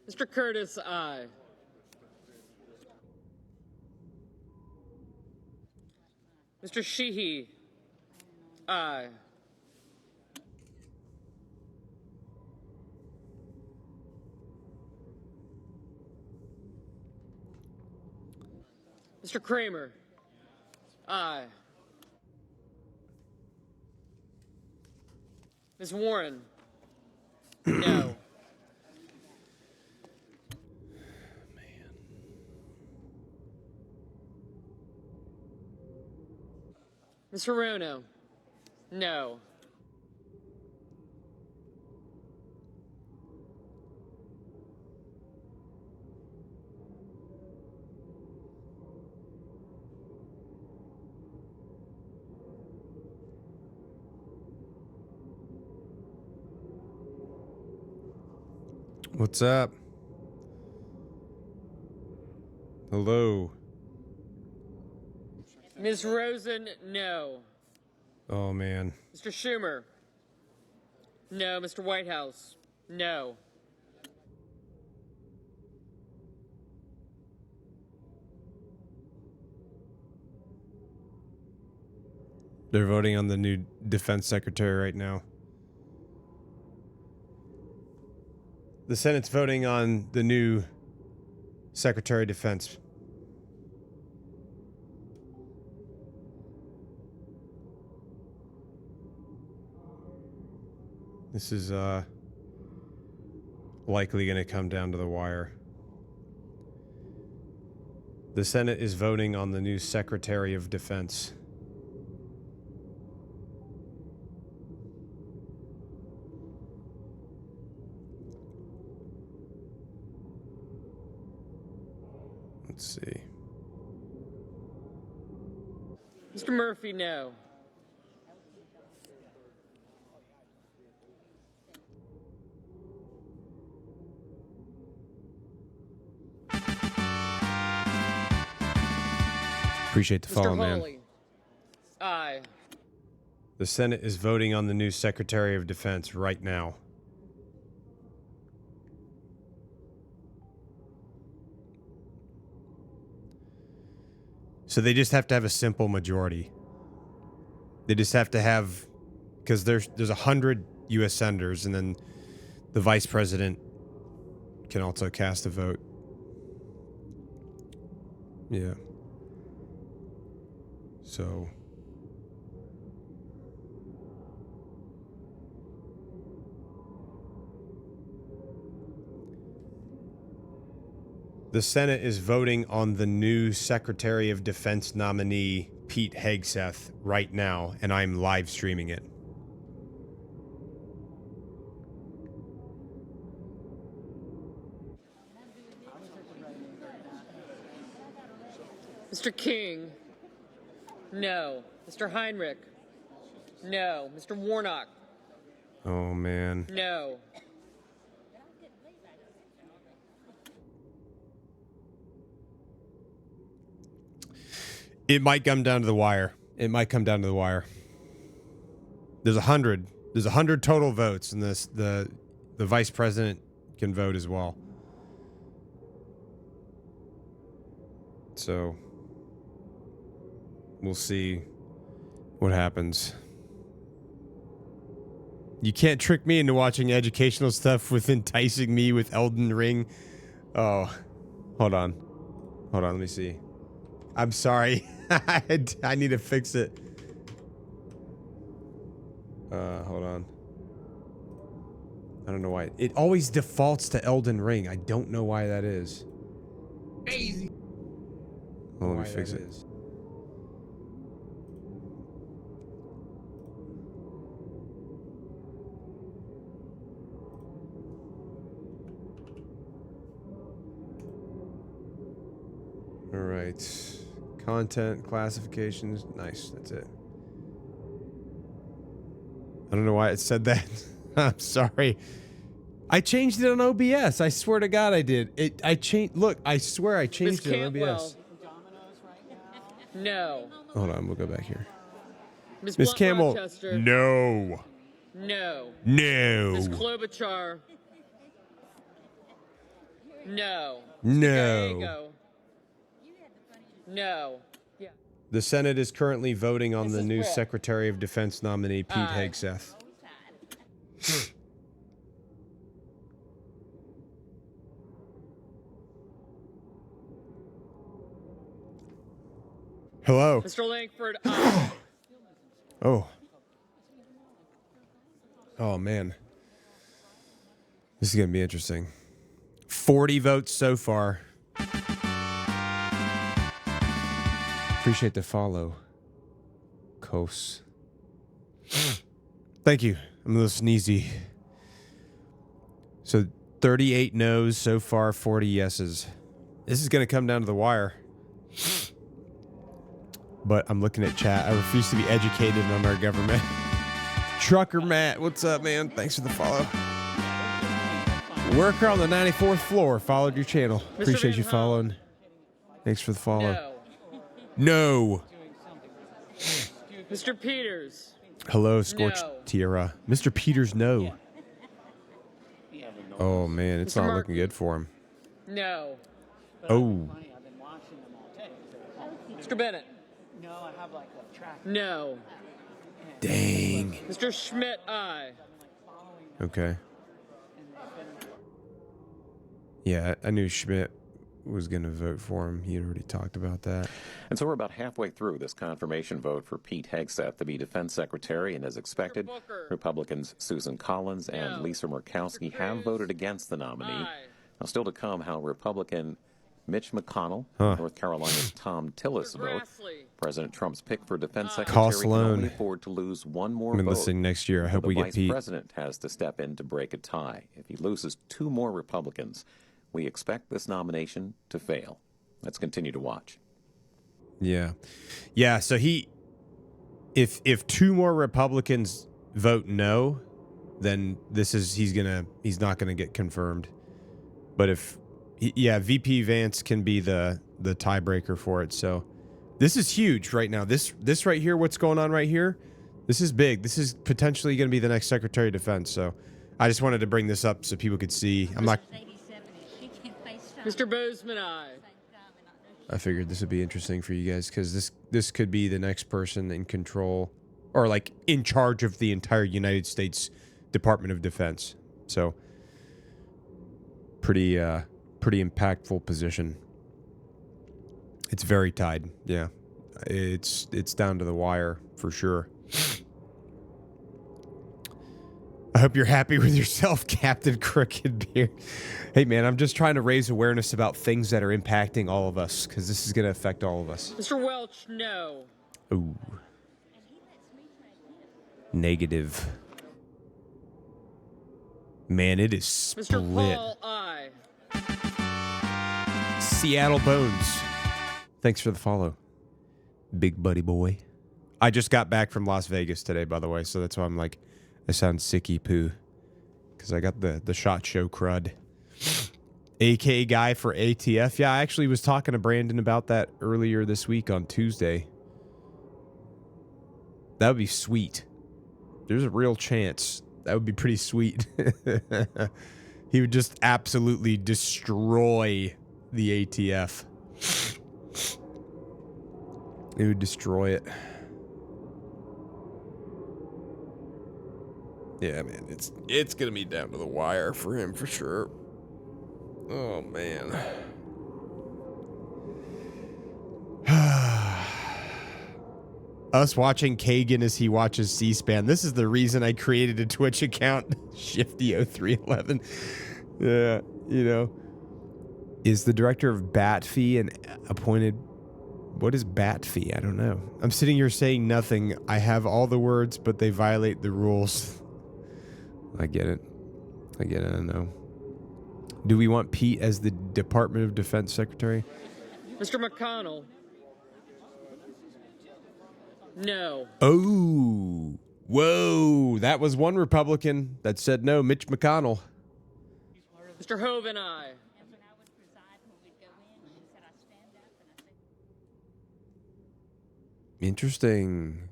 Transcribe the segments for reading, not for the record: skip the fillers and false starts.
Mr. Curtis, aye. Mr. Sheehy, aye. Mr. Kramer, aye. Ms. Warren, no. Ms. Hirono, no. What's up? Hello. Ms. Rosen, no. Oh, man. Mr. Schumer, no. Mr. Whitehouse, no. They're voting on the new defense secretary right now. The Senate's voting on the new Secretary of Defense. This is likely going to come down to the wire. The Senate is voting on the new Secretary of Defense. Let's see. Mr. Murphy, no. Appreciate the follow, Mr. man. Hawley, aye. The Senate is voting on the new Secretary of Defense right now. So they just have to have a simple majority. They just have to have, because there's 100 U.S. senators, and then the vice president can also cast a vote. Yeah. So the Senate is voting on the new Secretary of Defense nominee, Pete Hegseth, right now, and I'm live streaming it. Mr. King, no. Mr. Heinrich, no. Mr. Warnock, Oh, man. no. It might come down to the wire. It might come down to the wire. There's 100. There's 100 total votes, and the vice president can vote as well. So we'll see what happens. You can't trick me into watching educational stuff with enticing me with Elden Ring. Oh, hold on. Hold on, let me see. I'm sorry. I need to fix it. Hold on. I don't know why. It always defaults to Elden Ring. I don't know why that is. Crazy. Oh, let me fix it. All right. Content, classifications. Nice. That's it. I don't know why it said that. I'm sorry. I changed it on OBS. I swear to God I did. I changed. Look, I swear I changed it on OBS. No. Hold on. We'll go back here. Miss Miss Campbell. Rochester, No. no. No. Ms. Klobuchar, No. No. Gallego. No. Yeah. The Senate is currently voting on the Mrs. new Britt. Secretary of Defense nominee, Pete Aye. Hegseth. Hello. Mr. Langford, aye. Oh. Oh, man. This is going to be interesting. 40 votes so far. Appreciate the follow. Kos. Thank you. I'm a little sneezy. So 38 no's so far, 40 yeses. This is going to come down to the wire. But I'm looking at chat. I refuse to be educated on our government. Trucker Matt, what's up, man? Thanks for the follow. Worker on the 94th floor followed your channel. Mr. Appreciate Van you Hout. following. Thanks for the follow. No. No. Mr. Peters. Hello, Scorched No. Tierra. Mr. Peters, no. Oh, man, it's Mr. not Markey. looking good for him. No. Oh. Mr. Bennett. No, I have like a track. No. Dang. Mr. Schmidt, aye. Okay. Yeah, I knew Schmidt was going to vote for him. He had already talked about that. And so we're about halfway through this confirmation vote for Pete Hegseth to be defense secretary, and as expected, Booker. Republicans Susan Collins and No. Lisa Murkowski Mr. have Cruz. voted against the nominee. Aye. Now, still to come how Republican Mitch McConnell, Huh. North Carolina's Tom Tillis Mr. vote. Grassley. President Trump's pick for defense Aye. secretary Cost can only alone. afford to lose one more I've been vote. listening next year. I hope The we get vice Pete. president has to step in to break a tie. If he loses two more Republicans, we expect this nomination to fail. Let's continue to watch. Yeah. Yeah, so if two more Republicans vote no, then he's not gonna get confirmed. But VP Vance can be the tiebreaker for it. So this is huge right now. This right here, what's going on right here, this is big. This is potentially gonna be the next Secretary of Defense. So I just wanted to bring this up so people could see. Mr. Bozeman, aye. I figured this would be interesting for you guys because this could be the next person in control or like in charge of the entire United States Department of Defense. So pretty impactful position. It's very tied. Yeah. It's down to the wire for sure. I hope you're happy with yourself, Captain Crooked Beard. Hey, man, I'm just trying to raise awareness about things that are impacting all of us, because this is going to affect all of us. Mr. Welch, no. Ooh. Negative. Man, it is split. Mr. Paul, aye. Seattle Bones. Thanks for the follow, big buddy boy. I just got back from Las Vegas today, by the way, so that's why I'm like, I sound sicky poo, because I got the SHOT Show crud. AK guy for ATF. Yeah, I actually was talking to Brandon about that earlier this week on Tuesday. That would be sweet. There's a real chance. That would be pretty sweet. He would just absolutely destroy the ATF. He would destroy it. Yeah, man, it's gonna be down to the wire for him for sure. Oh man. Us watching Kagan as he watches C-SPAN. This is the reason I created a Twitch account, Shifty0311. Yeah, you know. Is the director of BATFI an appointed... What is BATFI? I don't know. I'm sitting here saying nothing. I have all the words, but they violate the rules. I get it. I know. Do we want Pete as the Department of Defense Secretary? Mr. McConnell, no. Oh. Whoa. That was one Republican that said no. Mitch McConnell. Mr. Hoven, aye. Interesting.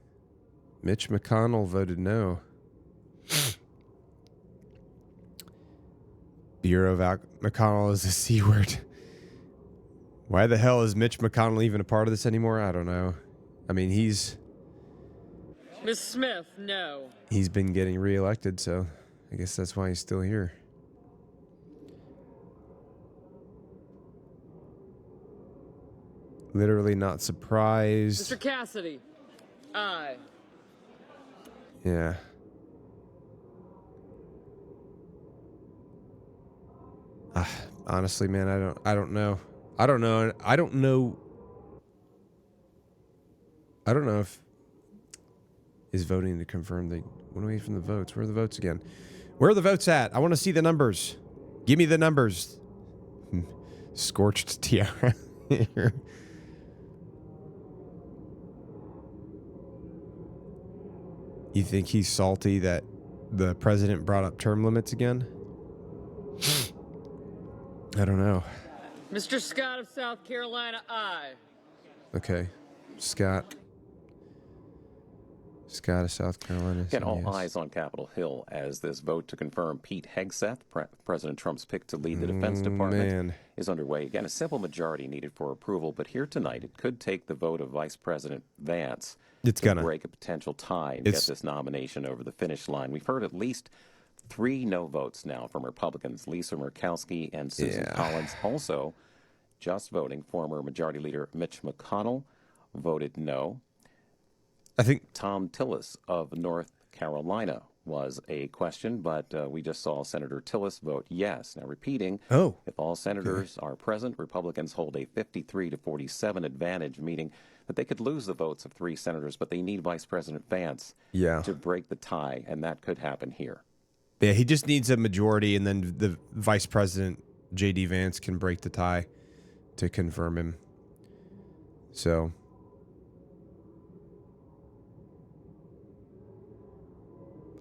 Mitch McConnell voted no. Bureau of McConnell is a C word. Why the hell is Mitch McConnell even a part of this anymore? I don't know. I mean, he's Miss Smith, no. been getting reelected, so I guess that's why he's still here. Literally not surprised. Mr. Cassidy, aye. Yeah. Honestly, man, I don't know. I don't know if is voting to confirm the went away from the votes. Where are the votes again? Where are the votes at? I want to see the numbers. Give me the numbers. Scorched tiara. You think he's salty that the president brought up term limits again? I don't know. Mr. Scott of South Carolina, aye. Okay. Scott of South Carolina. Again, all yes. eyes on Capitol Hill as this vote to confirm Pete Hegseth, President Trump's pick to lead the Defense Department, is underway. Again, a simple majority needed for approval, but here tonight it could take the vote of Vice President Vance to break a potential tie and get this nomination over the finish line. We've heard at least 3 no votes now from Republicans, Lisa Murkowski and Susan Collins. Also, just voting, former Majority Leader Mitch McConnell voted no. I think Tom Tillis of North Carolina was a question, but we just saw Senator Tillis vote yes. Now, repeating, if all senators are present, Republicans hold a 53-47 advantage, meaning that they could lose the votes of 3 senators, but they need Vice President Vance to break the tie, and that could happen here. Yeah, he just needs a majority, and then the Vice President, J.D. Vance, can break the tie to confirm him. So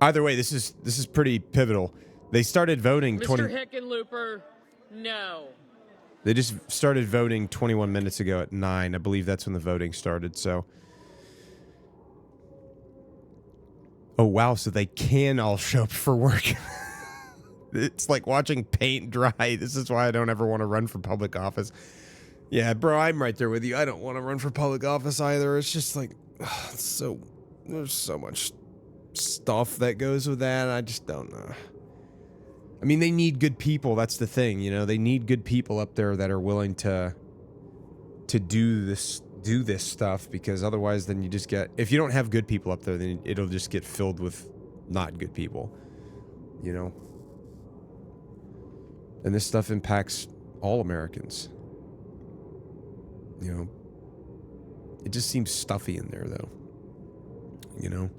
either way, this is pretty pivotal. They started voting Mr. Hickenlooper, no. They just started voting 21 minutes ago at 9. I believe that's when the voting started. So, oh wow, so they can all show up for work. It's like watching paint dry. This is why I don't ever want to run for public office. Yeah, bro, I'm right there with you. I don't want to run for public office either. It's just like, there's so much stuff that goes with that. I just don't know. I mean, they need good people. That's the thing, you know. They need good people up there that are willing to do this stuff, because otherwise, then you just get, if you don't have good people up there, then it'll just get filled with not good people, you know. And this stuff impacts all Americans. You know, it just seems stuffy in there, though. You know.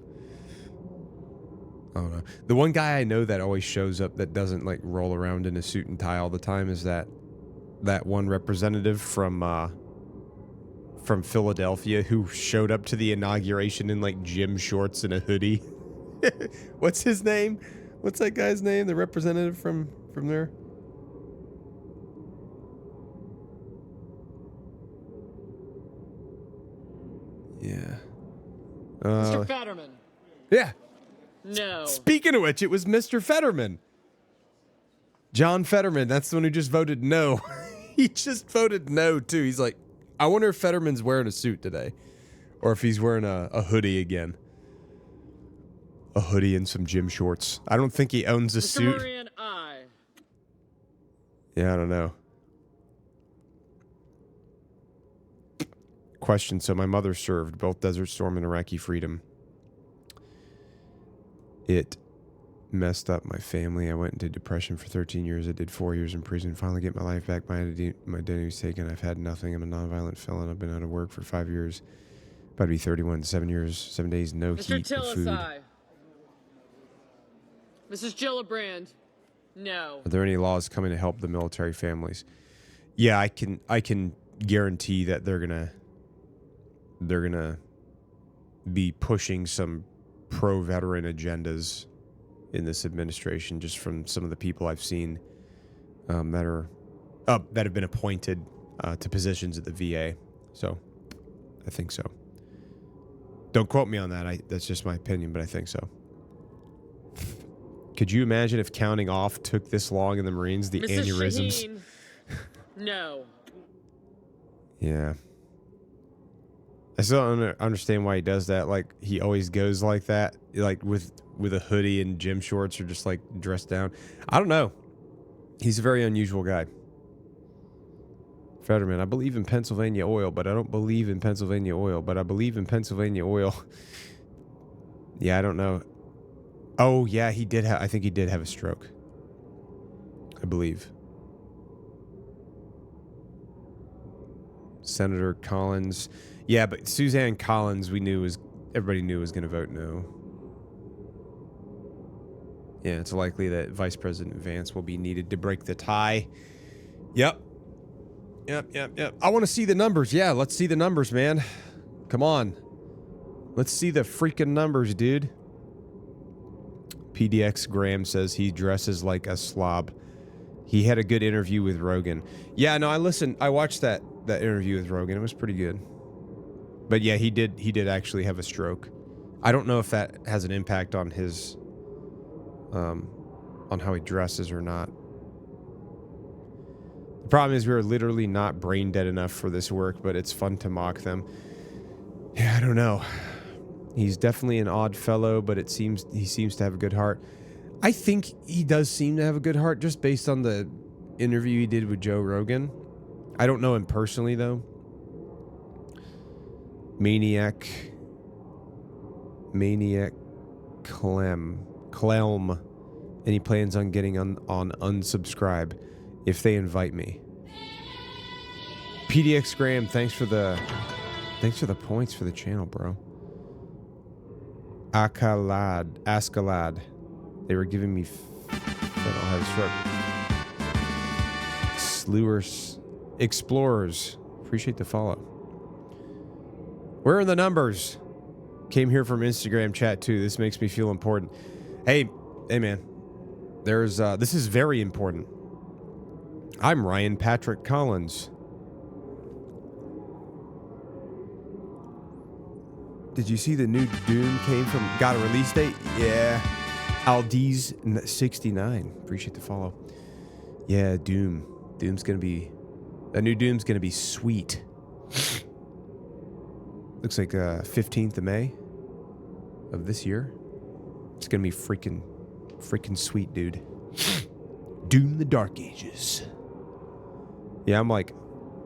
I don't know. The one guy I know that always shows up that doesn't like roll around in a suit and tie all the time is that one representative from Philadelphia who showed up to the inauguration in like gym shorts and a hoodie. What's his name? What's that guy's name? The representative from there? Yeah. Mr. Fetterman. Yeah. No. Speaking of which, it was Mr. Fetterman. John Fetterman. That's the one who just voted no. He just voted no, too. He's like, I wonder if Fetterman's wearing a suit today. Or if he's wearing a hoodie again. A hoodie and some gym shorts. I don't think he owns a suit. Marion, aye. Yeah, I don't know. Question. So my mother served both Desert Storm and Iraqi Freedom. It messed up my family. I went into depression for 13 years. I did 4 years in prison. Finally get my life back. My identity was taken. I've had nothing. I'm a nonviolent felon. I've been out of work for 5 years. About to be 31. 7 years, 7 days, no Mr. heat, no food. Tillis, Mrs. Gillibrand, no. Are there any laws coming to help the military families? Yeah, I can guarantee that they're gonna be pushing some pro-veteran agendas in this administration, just from some of the people I've seen that have been appointed to positions at the VA. So I think so. Don't quote me on that. That's just my opinion, but I think so. Could you imagine if counting off took this long in the Marines? The Mrs. aneurysms. Shaheen. No. Yeah. I still don't understand why he does that. Like, he always goes like that, like with a hoodie and gym shorts, or just like dressed down. I don't know. He's a very unusual guy. Fetterman, I believe in Pennsylvania oil, but I don't believe in Pennsylvania oil, but I believe in Pennsylvania oil. Yeah, I don't know. Oh, yeah, he did have, I think he did have a stroke. I believe. Senator Collins. Yeah, but Suzanne Collins, everybody knew was going to vote no. Yeah, it's likely that Vice President Vance will be needed to break the tie. Yep. I want to see the numbers. Yeah, let's see the numbers, man. Come on. Let's see the freaking numbers, dude. PDX Graham says he dresses like a slob. He had a good interview with Rogan. Yeah, no, I watched that interview with Rogan. It was pretty good. But yeah, he did actually have a stroke. I don't know if that has an impact on his on how he dresses or not. The problem is we are literally not brain dead enough for this work, but it's fun to mock them. Yeah, I don't know. He's definitely an odd fellow, but he seems to have a good heart. I think he does seem to have a good heart just based on the interview he did with Joe Rogan. I don't know him personally, though. Maniac Clem. And he plans on getting on unsubscribe if they invite me. PDX Graham, thanks for the points for the channel, bro. Ascalad. They were giving me I don't have a stroke. Slewers Explorers. Appreciate the follow. Where are the numbers? Came here from Instagram chat too. This makes me feel important. Hey man. This is very important. I'm Ryan Patrick Collins. Did you see the new Doom got a release date? Yeah. Aldiz 69. Appreciate the follow. Yeah, Doom. That new Doom's gonna be sweet. Looks like 15th of May of this year. It's gonna be freaking sweet, dude. Doom the Dark Ages. Yeah, I'm like,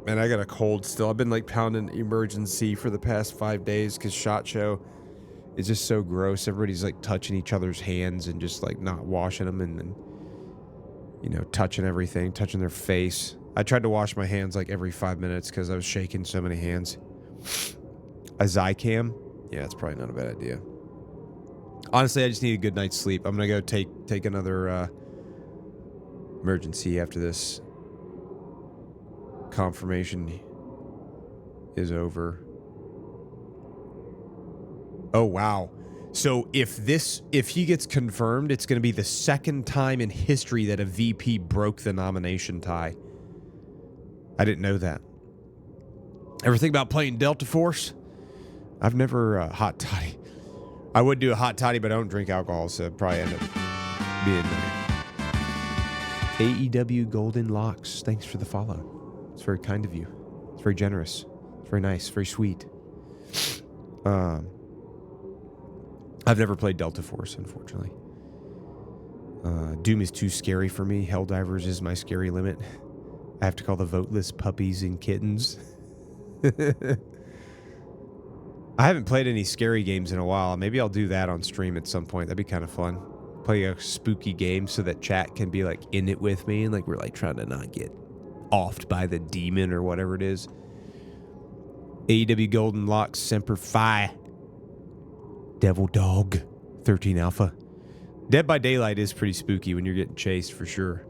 man, I got a cold still. I've been like pounding Emergency for the past 5 days because SHOT Show is just so gross. Everybody's like touching each other's hands and just like not washing them, and then, you know, touching everything, touching their face. I tried to wash my hands like every 5 minutes because I was shaking so many hands. A Zycam? Yeah, it's probably not a bad idea. Honestly, I just need a good night's sleep. I'm gonna go take another Emergency after this confirmation is over. Oh wow. So if he gets confirmed, it's going to be the second time in history that a VP broke the nomination tie. I didn't know that. Ever think about playing Delta Force? I've never hot toddy. I would do a hot toddy, but I don't drink alcohol, so it'd probably end up being there. AEW Golden Locks, thanks for the follow. It's very kind of you. It's very generous. It's very nice. Very sweet. I've never played Delta Force, unfortunately. Doom is too scary for me. Helldivers is my scary limit. I have to call the voteless puppies and kittens. I haven't played any scary games in a while. Maybe I'll do that on stream at some point. That'd be kind of fun. Play a spooky game so that chat can be like in it with me, and like we're like trying to not get offed by the demon or whatever it is. AEW Golden Locks Semper Fi. Devil Dog 13 Alpha. Dead by Daylight is pretty spooky when you're getting chased for sure.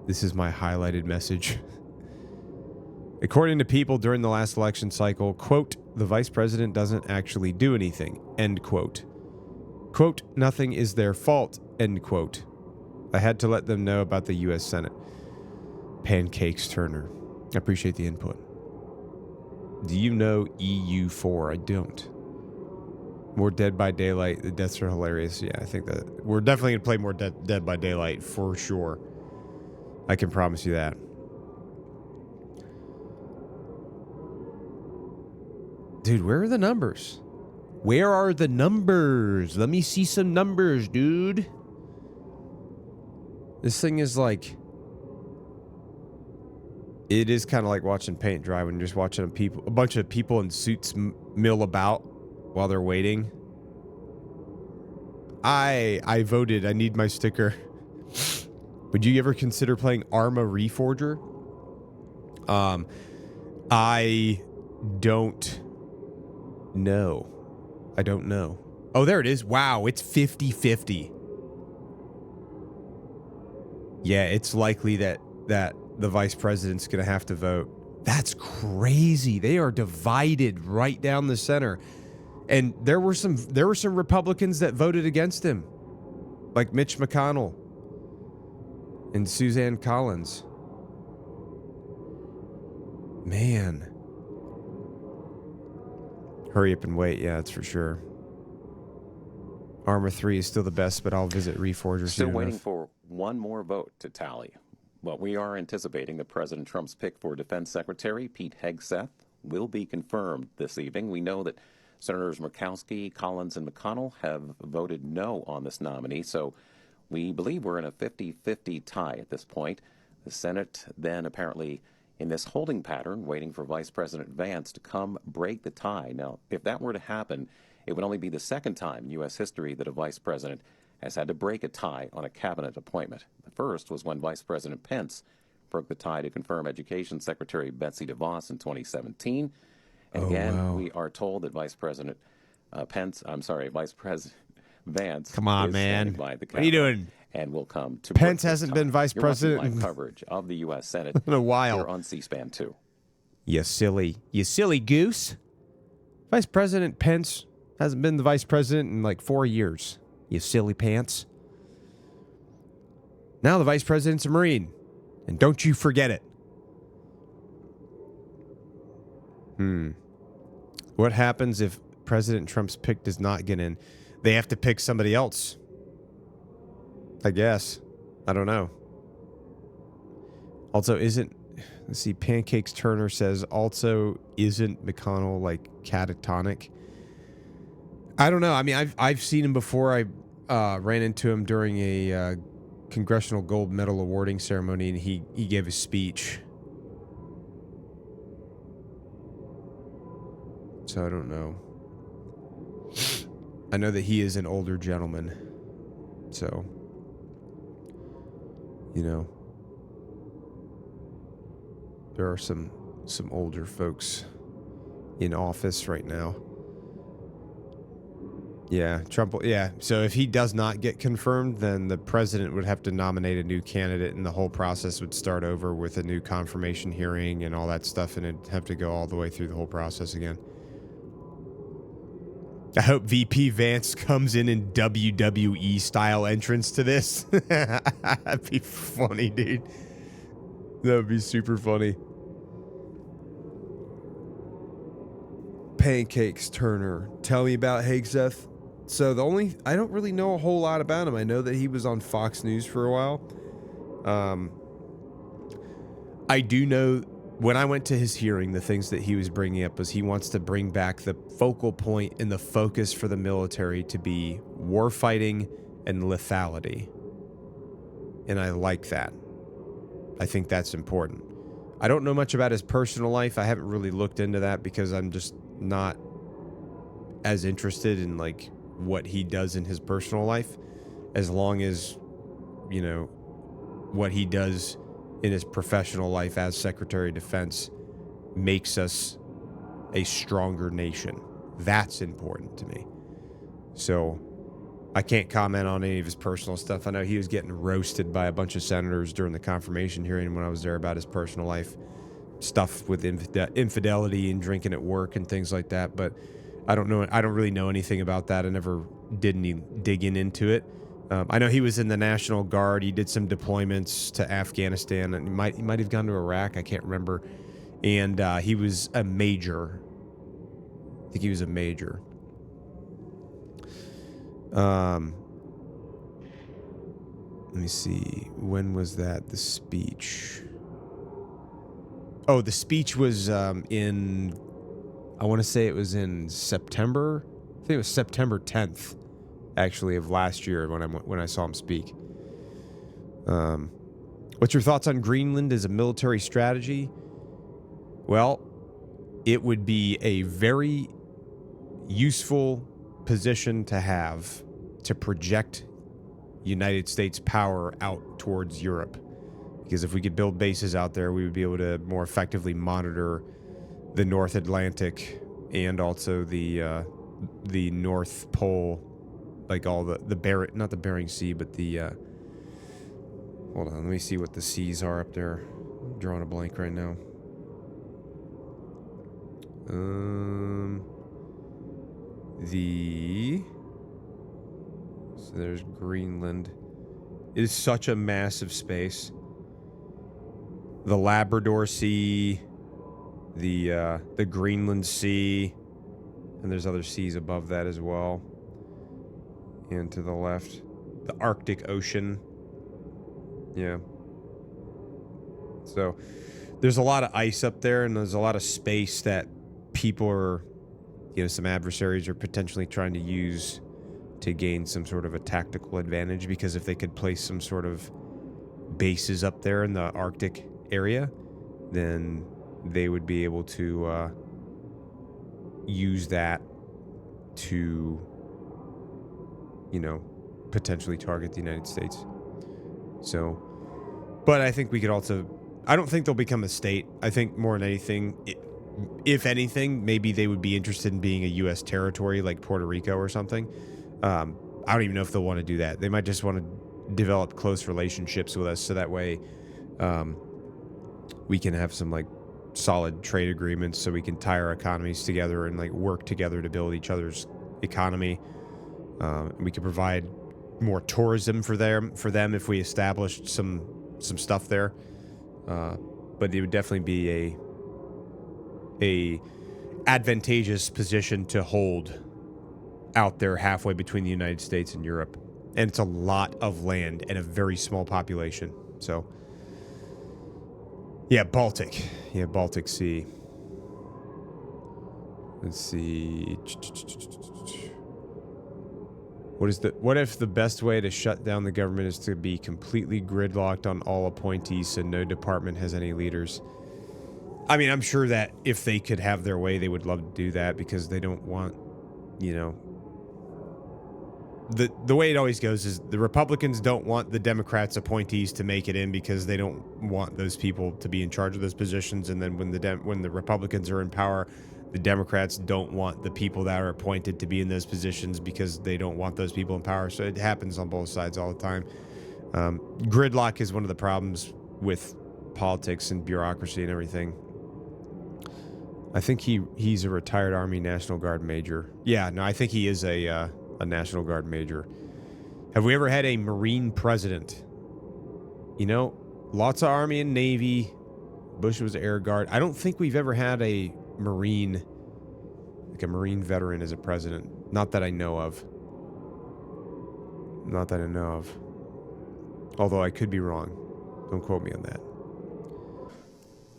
This is my highlighted message. According to people during the last election cycle, quote, the vice president doesn't actually do anything, end quote. Quote, nothing is their fault, end quote. I had to let them know about the U.S. Senate. Pancakes Turner. I appreciate the input. Do you know EU4? I don't. More Dead by Daylight. The deaths are hilarious. Yeah, I think that we're definitely gonna play more Dead by Daylight for sure. I can promise you that. Dude, where are the numbers? Where are the numbers? Let me see some numbers, dude. This thing is like... It is kind of like watching paint dry when you're just watching a bunch of people in suits mill about while they're waiting. I voted. I need my sticker. Would you ever consider playing Arma Reforger? I don't know. I don't know. Oh, there it is. Wow, it's 50-50. Yeah, it's likely that the vice president's going to have to vote. That's crazy. They are divided right down the center. And there were some Republicans that voted against him, like Mitch McConnell and Suzanne Collins. Man. Hurry up and wait. Yeah, that's for sure. Armor 3 is still the best, but I'll visit Reforger. Still waiting for one more vote to tally. Well, we are anticipating that President Trump's pick for Defense Secretary, Pete Hegseth, will be confirmed this evening. We know that Senators Murkowski, Collins, and McConnell have voted no on this nominee, so we believe we're in a 50-50 tie at this point. The Senate then apparently in this holding pattern, waiting for Vice President Vance to come break the tie. Now, if that were to happen, it would only be the second time in U.S. history that a vice president has had to break a tie on a cabinet appointment. The first was when Vice President Pence broke the tie to confirm Education Secretary Betsy DeVos in 2017. And again, we are told that Vice President Vice President Vance Come on, is man. standing by the cabinet. What are you doing? And will come to Pence hasn't been vice You're watching president live coverage of the U.S. Senate in a while. here on C-SPAN 2. You silly goose. Vice President Pence hasn't been the vice president in like 4 years. You silly pants. Now the vice president's a Marine. And don't you forget it. What happens if President Trump's pick does not get in? They have to pick somebody else. I guess. I don't know. Also, let's see, Pancakes Turner says, also, isn't McConnell like catatonic? I don't know. I mean, I've seen him before. I ran into him during a Congressional Gold Medal awarding ceremony, and he gave a speech. So I don't know. I know that he is an older gentleman. So, you know, there are some older folks in office right now. Yeah, Trump. Yeah, so if he does not get confirmed, then the president would have to nominate a new candidate, and the whole process would start over with a new confirmation hearing and all that stuff, and it'd have to go all the way through the whole process again. I hope VP Vance comes in WWE style entrance to this. That'd be funny, dude. That would be super funny. Pancakes Turner. Tell me about Hegseth. So I don't really know a whole lot about him. I know that he was on Fox News for a while. I do know when I went to his hearing, the things that he was bringing up was he wants to bring back the focal point and the focus for the military to be warfighting and lethality. And I like that. I think that's important. I don't know much about his personal life. I haven't really looked into that because I'm just not as interested in like what he does in his personal life, as long as, you know, what he does in his professional life as Secretary of Defense makes us a stronger nation. That's important to me. So I can't comment on any of his personal stuff. I know he was getting roasted by a bunch of senators during the confirmation hearing when I was there about his personal life stuff with infidelity and drinking at work and things like that. But I don't know. I don't really know anything about that. I never did any digging into it. I know he was in the National Guard. He did some deployments to Afghanistan, and he might have gone to Iraq. I can't remember. And he was a major. I think he was a major. Let me see. When was that? The speech. Oh, the speech was in. I want to say it was in September. I think it was September 10th, actually, of last year when I saw him speak. What's your thoughts on Greenland as a military strategy? Well, it would be a very useful position to have to project United States power out towards Europe. Because if we could build bases out there, we would be able to more effectively monitor the North Atlantic and also the North Pole, like all the not the Bering Sea, but the hold on, let me see what the seas are up there. I'm drawing a blank right now. So there's Greenland. It is such a massive space. The Labrador Sea, the Greenland Sea, and there's other seas above that as well. And to the left, the Arctic Ocean. Yeah. So there's a lot of ice up there, and there's a lot of space that people are, some adversaries are potentially trying to use to gain some sort of a tactical advantage, because if they could place some sort of bases up there in the Arctic area, then they would be able to use that to, potentially target the United States. So, but I think we could also, I don't think they'll become a state. I think more than anything, if anything, maybe they would be interested in being a U.S. territory like Puerto Rico or something. I don't even know if they'll want to do that. They might just want to develop close relationships with us, so that way we can have some like solid trade agreements, so we can tie our economies together and like work together to build each other's economy. We could provide more tourism for them if we established some stuff there. But it would definitely be a advantageous position to hold out there halfway between the United States and Europe. And it's a lot of land and a very small population. So, yeah, Baltic. Yeah, Baltic Sea. Let's see. What if the best way to shut down the government is to be completely gridlocked on all appointees so no department has any leaders? I mean, I'm sure that if they could have their way, they would love to do that, because they don't want, the way it always goes is the Republicans don't want the Democrats' appointees to make it in, because they don't want those people to be in charge of those positions. And then when the Republicans are in power, the Democrats don't want the people that are appointed to be in those positions, because they don't want those people in power. So it happens on both sides all the time. Gridlock is one of the problems with politics and bureaucracy and everything. I think he's a retired Army National Guard major. Yeah, no, I think he is a National Guard major. Have we ever had a Marine president? Lots of Army and Navy. Bush was Air Guard. I don't think we've ever had a Marine veteran as a president. Not that I know of. Although I could be wrong. Don't quote me on that.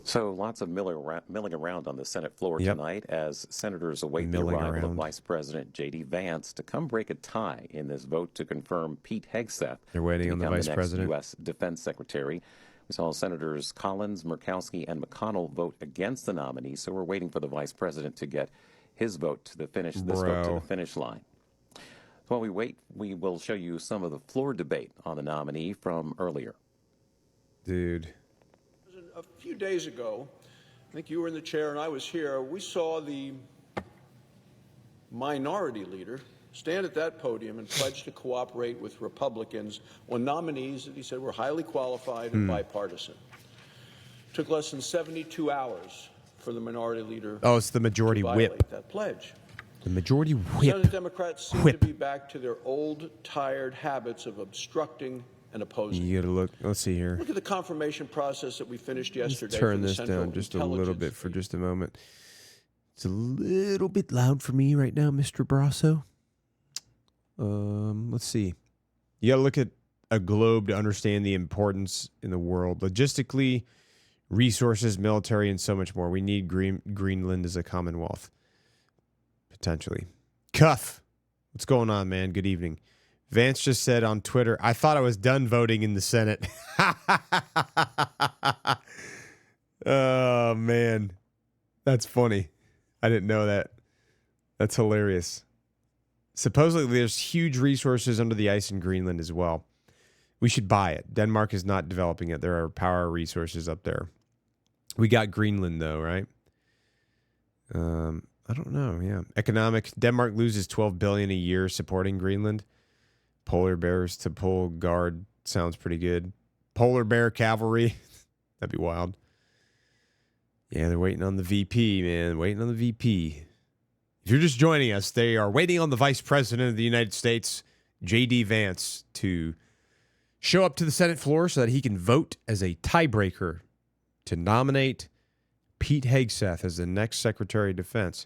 So lots of milling around on the Senate floor tonight as senators await the arrival of Vice President J.D. Vance to come break a tie in this vote to confirm Pete Hegseth. They're waiting on the Vice President. U.S. Defense Secretary. We saw Senators Collins, Murkowski, and McConnell vote against the nominee, so we're waiting for the Vice President to get his vote to the finish line. So while we wait, we will show you some of the floor debate on the nominee from earlier. Dude. A few days ago, I think you were in the chair and I was here, we saw the minority leader stand at that podium and pledge to cooperate with Republicans on nominees that he said were highly qualified and bipartisan. It took less than 72 hours for the minority leader it's the majority to violate whip. that pledge. The majority whip. Senate Democrats seem to be back to their old, tired habits of obstructing and opposing. You gotta look. Let's see here. Look at the confirmation process that we finished yesterday. Let's turn this down just a little bit for just a moment. It's a little bit loud for me right now, Mr. Brasso. Let's see. You got to look at a globe to understand the importance in the world. Logistically, resources, military, and so much more. We need Greenland as a commonwealth. Potentially. Cuff. What's going on, man? Good evening. Vance just said on Twitter, I thought I was done voting in the Senate. Oh, man. That's funny. I didn't know that. That's hilarious. Supposedly, there's huge resources under the ice in Greenland as well. We should buy it. Denmark is not developing it. There are power resources up there. We got Greenland, though, right? I don't know. Yeah. Economic. Denmark loses $12 billion a year supporting Greenland. Polar bears to pull guard. Sounds pretty good. Polar bear cavalry. That'd be wild. Yeah, they're waiting on the VP, man. Waiting on the VP. If you're just joining us, they are waiting on the Vice President of the United States, J.D. Vance, to show up to the Senate floor so that he can vote as a tiebreaker to nominate Pete Hegseth as the next Secretary of Defense.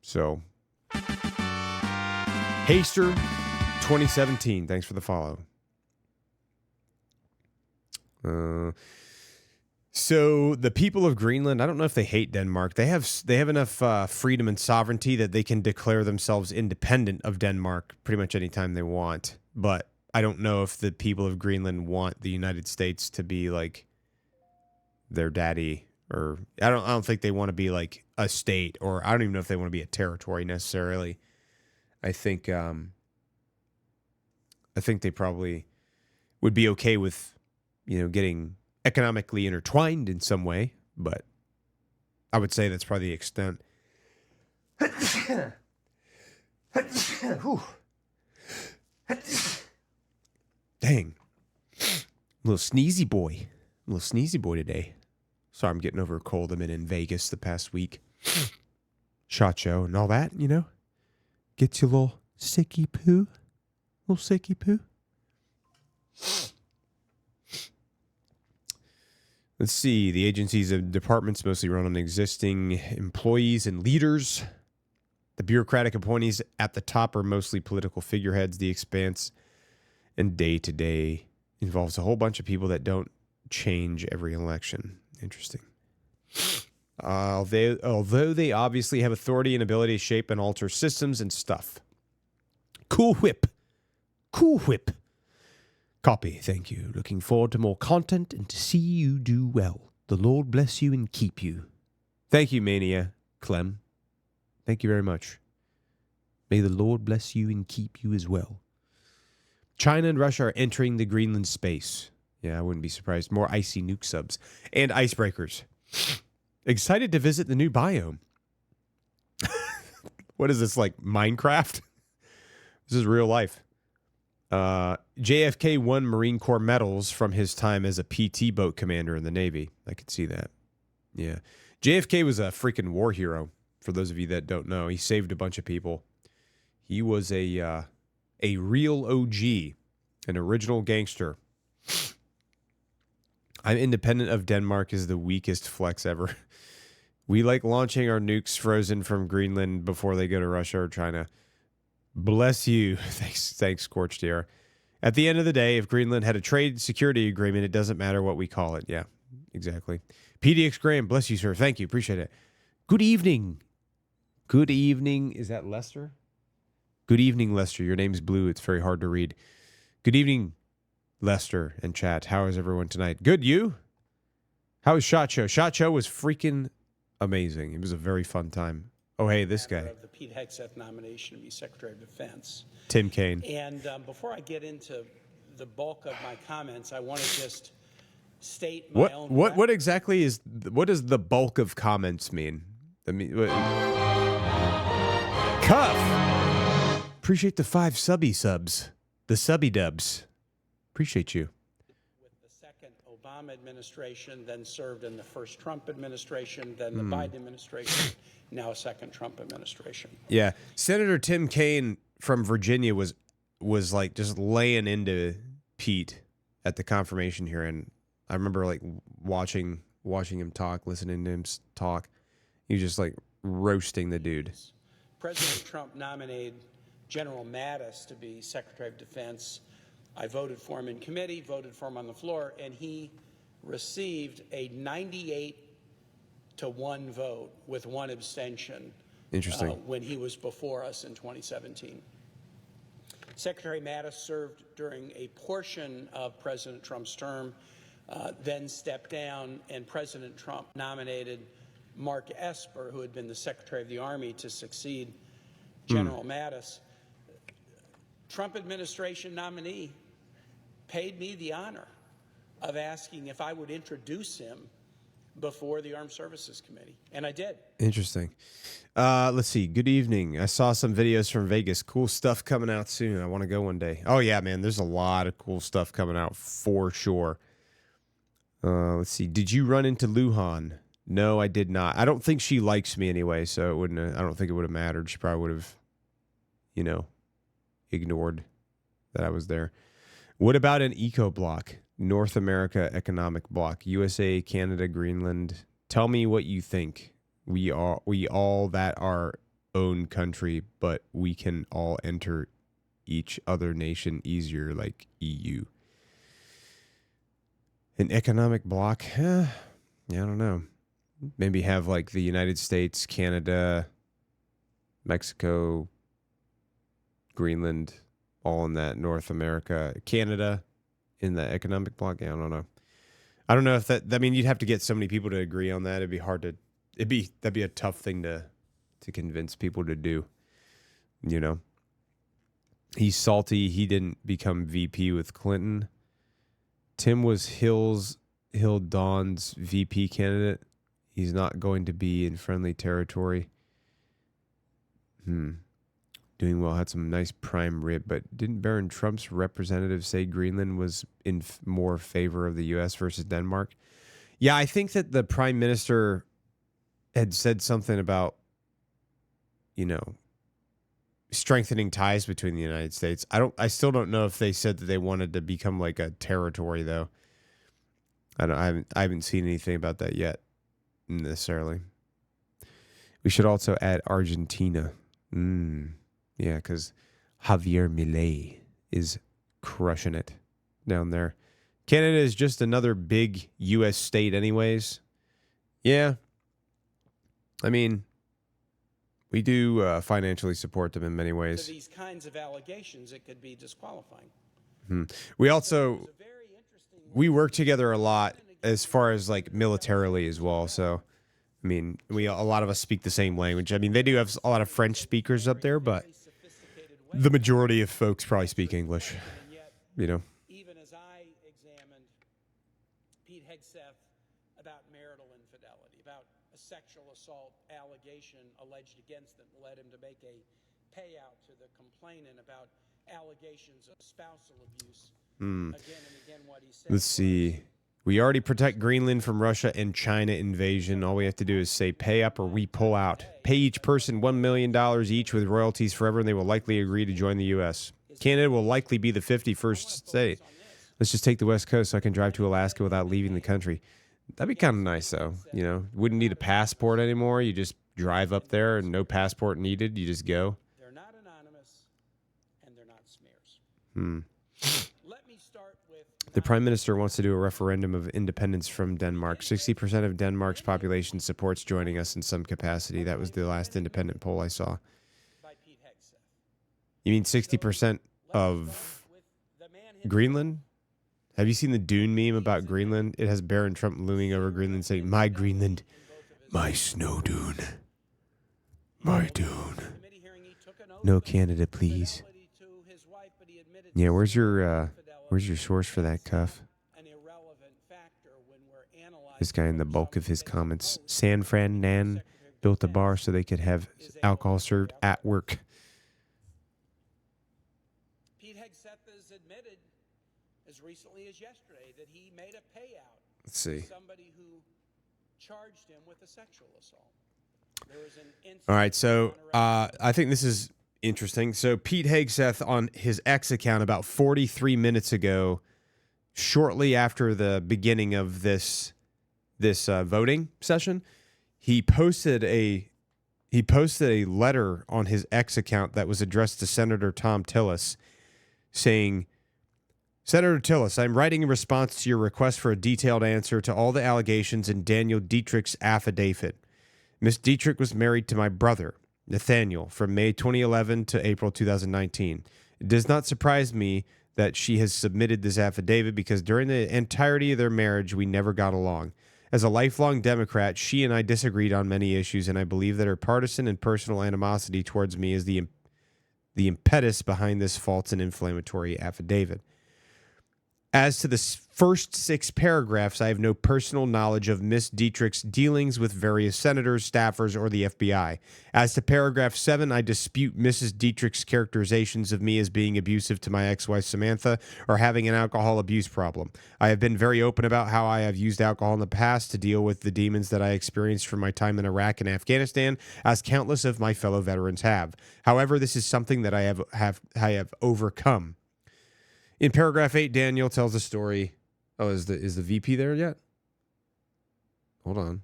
So, Haster 2017. Thanks for the follow. So the people of Greenland, I don't know if they hate Denmark. They have enough freedom and sovereignty that they can declare themselves independent of Denmark pretty much anytime they want. But I don't know if the people of Greenland want the United States to be like their daddy, or I don't think they want to be like a state, or I don't even know if they want to be a territory necessarily. I think they probably would be okay with, getting economically intertwined in some way, but I would say that's probably the extent. Dang. Little sneezy boy today. Sorry, I'm getting over a cold. I've been in Vegas the past week. SHOT Show and all that, Get your little sicky poo. Little sicky poo. Let's see. The agencies and departments mostly run on existing employees and leaders. The bureaucratic appointees at the top are mostly political figureheads. The expanse and day-to-day involves a whole bunch of people that don't change every election. Interesting. Although they obviously have authority and ability to shape and alter systems and stuff. Cool whip. Copy, thank you. Looking forward to more content and to see you do well. The Lord bless you and keep you. Thank you, Mania Clem. Thank you very much. May the Lord bless you and keep you as well. China and Russia are entering the Greenland space. Yeah, I wouldn't be surprised. More icy nuke subs and icebreakers. Excited to visit the new biome. What is this, like Minecraft? This is real life. JFK won Marine Corps medals from his time as a PT boat commander in the Navy. I could see that. Yeah. JFK was a freaking war hero, for those of you that don't know. He saved a bunch of people. He was a real OG, an original gangster. I'm independent of Denmark is the weakest flex ever. We like launching our nukes frozen from Greenland before they go to Russia or China. Bless you. Thanks, Scorched Air. At the end of the day, if Greenland had a trade security agreement, it doesn't matter what we call it. Yeah, exactly. PDX Graham, bless you, sir. Thank you. Appreciate it. Good evening. Good evening. Is that Lester? Good evening, Lester. Your name's blue. It's very hard to read. Good evening, Lester and chat. How is everyone tonight? Good, you? How was SHOT Show? SHOT Show was freaking amazing. It was a very fun time. Oh, hey, this guy. Of the Pete Hegseth nomination to be Secretary of Defense. Tim Kaine. And before I get into the bulk of my comments, I want to just state my own... What exactly is... What does the bulk of comments mean? Cuff! Appreciate the 5 subs. The subby dubs. Appreciate you. With the second Obama administration, then served in the first Trump administration, then the Biden administration, now a second Trump administration. Yeah. Senator Tim Kaine from Virginia was like just laying into Pete at the confirmation hearing. I remember like watching him talk, listening to him talk. He was just like roasting the dude. President Trump nominated General Mattis to be Secretary of Defense. I voted for him in committee, voted for him on the floor, and he received a 98-1 vote with one abstention. Interesting. When he was before us in 2017. Secretary Mattis served during a portion of President Trump's term, then stepped down, and President Trump nominated Mark Esper, who had been the Secretary of the Army, to succeed General Mattis. Trump administration nominee paid me the honor of asking if I would introduce him before the Armed Services Committee, and I did. Interesting. Let's see. Good evening. I saw some videos from Vegas. Cool stuff coming out soon. I want to go one day. Oh, yeah, man. There's a lot of cool stuff coming out for sure. Let's see. Did you run into Lujan? No, I did not. I don't think she likes me anyway, so it wouldn't. I don't think it would have mattered. She probably would have, ignored that I was there. What about an eco block? North America Economic Bloc, USA, Canada, Greenland. Tell me what you think. We all that our own country, but we can all enter each other nation easier, like EU. An economic bloc? Yeah, I don't know. Maybe have like the United States, Canada, Mexico, Greenland, all in that North America, Canada. In the economic bloc, yeah, I don't know. I don't know if that. I mean, you'd have to get so many people to agree on that. It'd be hard to. That'd be a tough thing to convince people to do. He's salty. He didn't become VP with Clinton. Tim was Hill Dawn's VP candidate. He's not going to be in friendly territory. Doing well, had some nice prime rib, but didn't Baron Trump's representative say Greenland was in more favor of the U.S. versus Denmark? Yeah, I think that the prime minister had said something about, strengthening ties between the United States. I still don't know if they said that they wanted to become like a territory, though. I haven't seen anything about that yet, necessarily. We should also add Argentina. Yeah, because Javier Milei is crushing it down there. Canada is just another big U.S. state anyways. Yeah. I mean, we do financially support them in many ways. To these kinds of allegations, it could be disqualifying. We also, we work together a lot as far as like militarily as well, so... I mean, a lot of us speak the same language. I mean, they do have a lot of French speakers up there, but the majority of folks probably speak English, Even as I examined Pete Hegseth about marital infidelity, about a sexual assault allegation alleged against him, led him to make a payout to the complainant about allegations of spousal abuse. Again and again, what he said. Let's see. We already protect Greenland from Russia and China invasion. All we have to do is say pay up or we pull out. Pay each person $1 million each with royalties forever, and they will likely agree to join the U.S. Canada will likely be the 51st state. Let's just take the West Coast so I can drive to Alaska without leaving the country. That'd be kind of nice, though. Wouldn't need a passport anymore. You just drive up there and no passport needed. You just go. They're not anonymous, and they're not smears. The Prime Minister wants to do a referendum of independence from Denmark. 60% of Denmark's population supports joining us in some capacity. That was the last independent poll I saw. You mean 60% of Greenland? Have you seen the Dune meme about Greenland? It has Baron Trump looming over Greenland saying, "My Greenland, my snow dune, my dune. No Canada, please." Yeah, where's your source for that, Cuff? This guy in the bulk of his comments. San Fran Nan built a bar so they could have alcohol served at work. Pete Hegseth has admitted as recently as yesterday that he made a payout. Let's see. To somebody who charged him with a sexual assault. There was an All right, so I think this is interesting. So Pete Hegseth on his X account about 43 minutes ago, shortly after the beginning of this voting session, he posted a he posted a letter on his X account that was addressed to Senator Tom Tillis saying, Senator Tillis, I'm writing in response to your request for a detailed answer to all the allegations in Daniel Dietrich's affidavit. Ms. Dietrich was married to my brother, Nathaniel, from May 2011 to April 2019. It does not surprise me that she has submitted this affidavit because during the entirety of their marriage, we never got along. As a lifelong Democrat, she and I disagreed on many issues, and I believe that her partisan and personal animosity towards me is the impetus behind this false and inflammatory affidavit. As to the first 6 paragraphs, I have no personal knowledge of Miss Dietrich's dealings with various senators, staffers, or the FBI. As to paragraph 7, I dispute Mrs. Dietrich's characterizations of me as being abusive to my ex-wife Samantha or having an alcohol abuse problem. I have been very open about how I have used alcohol in the past to deal with the demons that I experienced from my time in Iraq and Afghanistan, as countless of my fellow veterans have. However, this is something that I have overcome. In paragraph 8, Daniel tells a story. Oh, is the VP there yet? Hold on.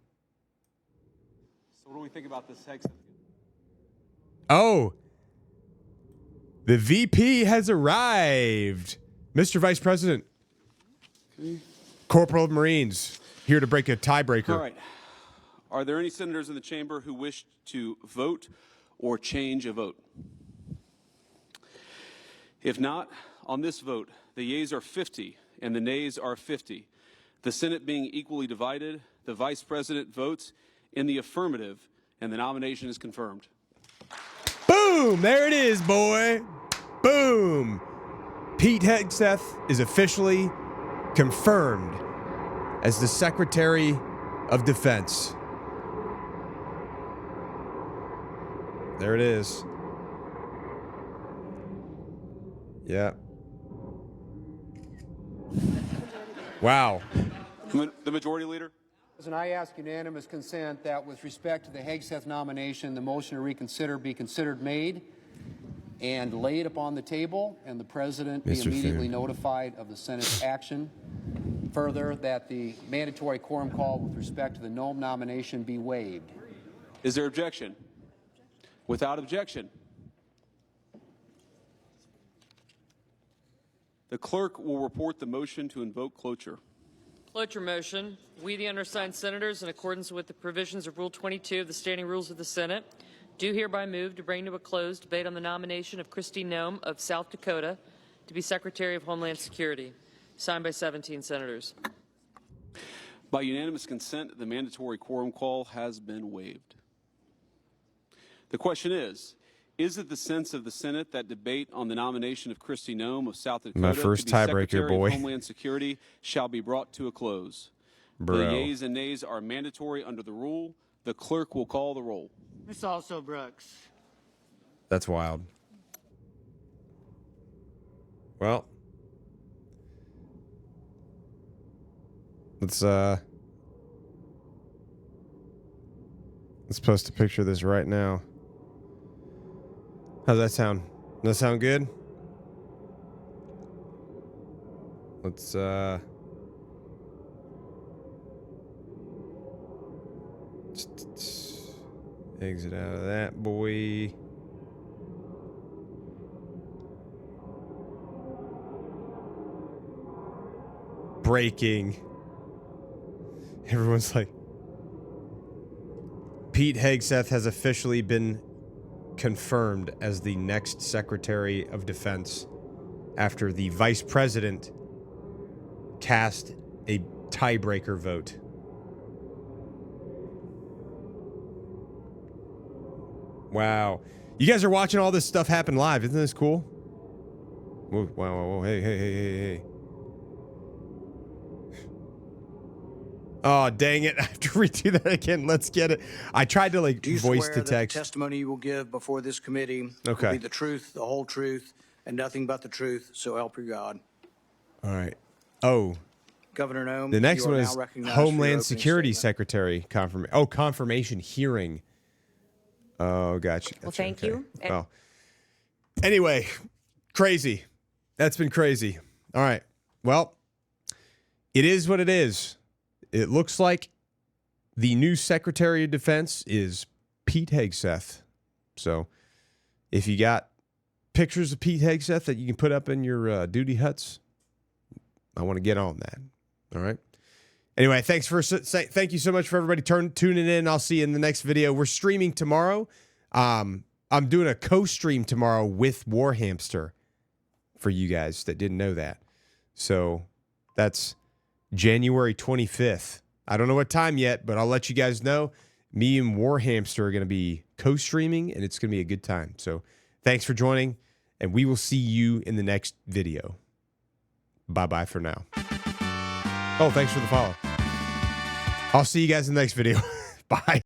So what do we think about this Hegseth? Oh, the VP has arrived. Mr. Vice President. Okay. Corporal of Marines, here to break a tiebreaker. All right. Are there any senators in the chamber who wish to vote or change a vote? If not, on this vote, the yeas are 50 and the nays are 50. The Senate being equally divided, the Vice President votes in the affirmative, and the nomination is confirmed. Boom! There it is, boy. Boom! Pete Hegseth is officially confirmed as the Secretary of Defense. There it is. Yeah. Wow. The Majority Leader? And I ask unanimous consent that with respect to the Hegseth nomination, the motion to reconsider be considered made and laid upon the table, and the President be immediately notified of the Senate's action. Further, that the mandatory quorum call with respect to the Nome nomination be waived. Is there objection? Without objection, the clerk will report the motion to invoke cloture. Cloture motion. We, the undersigned senators, in accordance with the provisions of Rule 22 of the Standing Rules of the Senate, do hereby move to bring to a close debate on the nomination of Kristi Noem of South Dakota to be Secretary of Homeland Security. Signed by 17 senators. By unanimous consent, the mandatory quorum call has been waived. The question is it the sense of the Senate that debate on the nomination of Kristi Noem of South Dakota My first to be tiebreaker, Secretary boy. of Homeland Security shall be brought to a close? Bro. The yeas and nays are mandatory under the rule. The clerk will call the roll. Ms. Also Brooks. That's wild. Well, let's post a picture of this right now. How's that sound? Does that sound good? Let's exit out of that, boy. Breaking. Everyone's like, Pete Hegseth has officially been confirmed as the next Secretary of Defense after the Vice President cast a tiebreaker vote. Wow. You guys are watching all this stuff happen live. Isn't this cool? Whoa, wow, whoa, whoa. Hey. Oh, dang it. I have to redo that again. Let's get it. I tried to voice to text. The testimony you will give before this committee will be the truth, the whole truth, and nothing but the truth, so help you God. All right. Oh. Governor Noem, the next one is Homeland Security statement. Secretary confirmation hearing. Oh, gotcha. Well, thank you. Oh. Anyway, crazy. That's been crazy. All right. Well, it is what it is. It looks like the new Secretary of Defense is Pete Hegseth. So if you got pictures of Pete Hegseth that you can put up in your duty huts, I want to get on that. All right. Anyway, thank you so much for everybody tuning in. I'll see you in the next video. We're streaming tomorrow. I'm doing a co-stream tomorrow with Warhamster for you guys that didn't know that. So that's January 25th. I don't know what time yet, but I'll let you guys know. Me and Warhamster are going to be co-streaming, and it's going to be a good time. So thanks for joining, and we will see you in the next video. Bye-bye for now. Oh, thanks for the follow. I'll see you guys in the next video. Bye.